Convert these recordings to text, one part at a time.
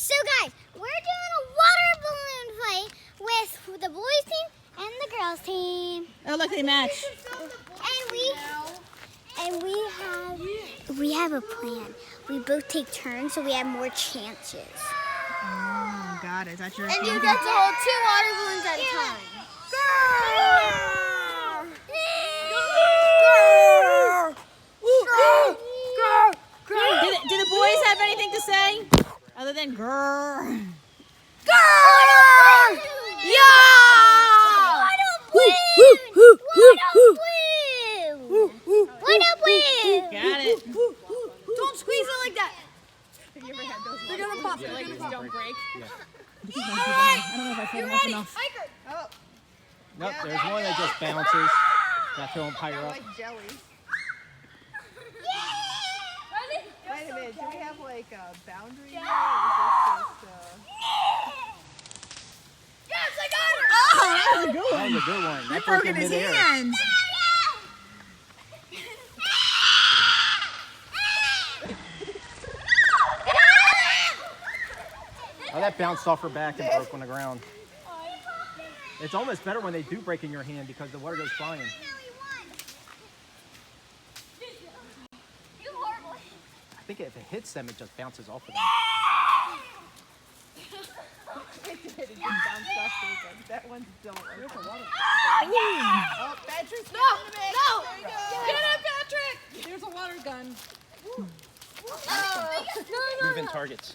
So guys, we're doing a water balloon fight with the boys team and the girls team. Oh, look, they match. And we have a plan. We both take turns so we have more chances. Oh, got it. That's your And team. you get to hold 2 water balloons at a time. Do the boys have anything to say other than grrr? Got it. Don't squeeze it like that. They're gonna pop. They're gonna pop. Don't break. I don't know if I fed enough. Hiker. Oh. Nope, there's one that just bounces. Got to throw him higher up. Like jelly. Wait a minute, do we have like a boundary here? Or is this Yes, I got her! Oh, that was a good That one. was a good one. He That broke broke in in his midair. hands. Oh, that bounced off her back and broke on the ground. It's almost better when they do break in your hand because the water goes flying. I think if it hits them, it just bounces off of them. it just bounced off the weekend. That one's don't work. Oh, Patrick's No! There you go. Get it, Patrick! There's a water gun. Moving targets.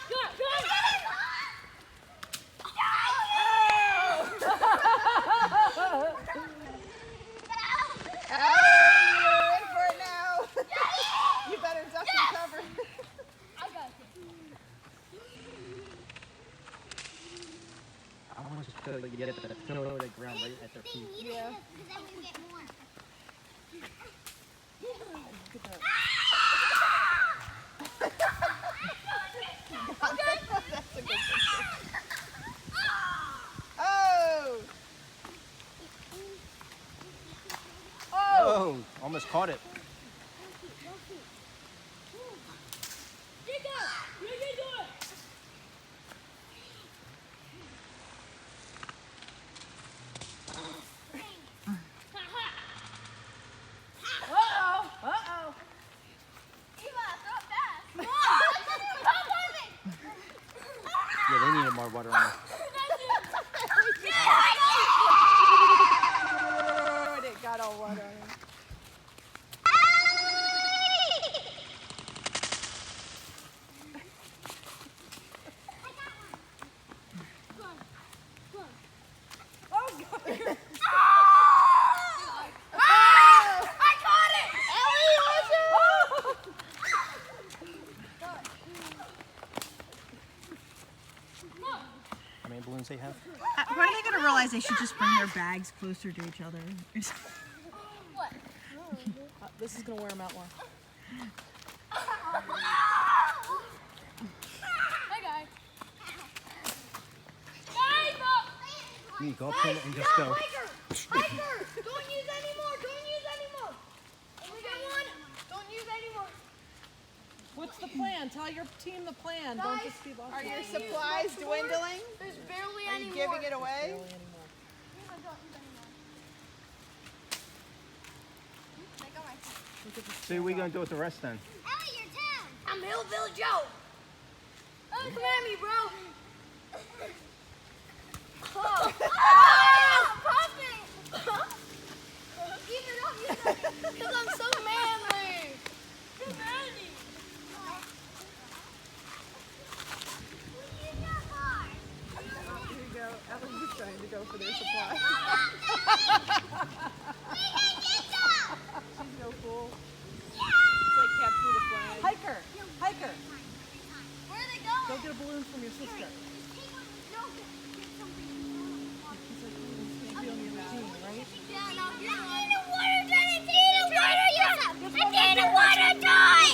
You're in for it now. You better duck and cover. I want to get it to the ground right at their feet. Yeah. That's a good picture. Oh! Oh, almost caught it. Uh-oh. Yeah, they needed more water on it. And it got all water on it. How many balloons they have? When are they going to realize they should just bring their bags closer to each other? This is gonna wear them out more. You go up to it and just go. Hiker! Don't use any more! Don't use any more! Only got one! Don't use any more! What's the plan? Tell your team the plan. Don't Guys, just be lost. are Are your your supplies supplies dwindling? dwindling? There's barely Are any you more. giving it away? Don't use any more. I got my phone. So what are we going to do with the rest then? Ellie, your turn! I'm Hillbilly Joe! Oh, come at me, bro! Oh! Popping! Keep it up, because I'm so manly! Too manly! Here you go. Ellie's just trying to go for their supply. She's no fool. It's like capture the flag. Hiker! Hiker! Where are they going? Go get a balloon from your sister. Can't be on your team, right?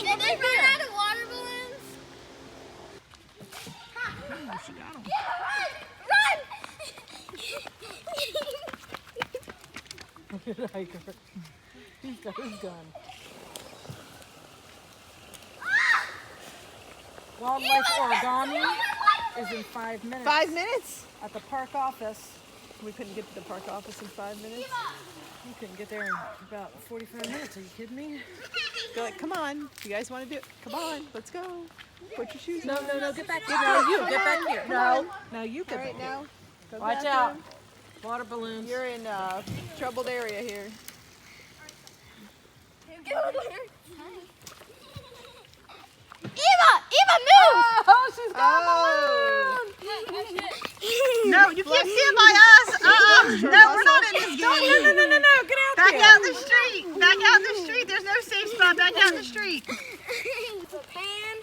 Did they run out of water balloons? Oh, she got 'em. Run! Look at Hiker. He's got his gun. Wildlife origami is in 5 minutes. 5 minutes? At the park office. We couldn't get to the park office in 5 minutes. You couldn't get there in about 45 minutes. Are you kidding me? Go like, come on. You guys want to do it? Come on, let's go. Put your shoes No, on. no, no. Get back here. No, you. Get back here. No. No, you All get right, back here. now. Go to the Watch bathroom. out. Water balloons. You're in a troubled area here. Eva, move! Oh, she's got Oh. No, you can't stand by us. No, we're not in this game. No. Get out Back there. out in the street. Back out in the street. There's no safe spot. Back out in the street. Pan.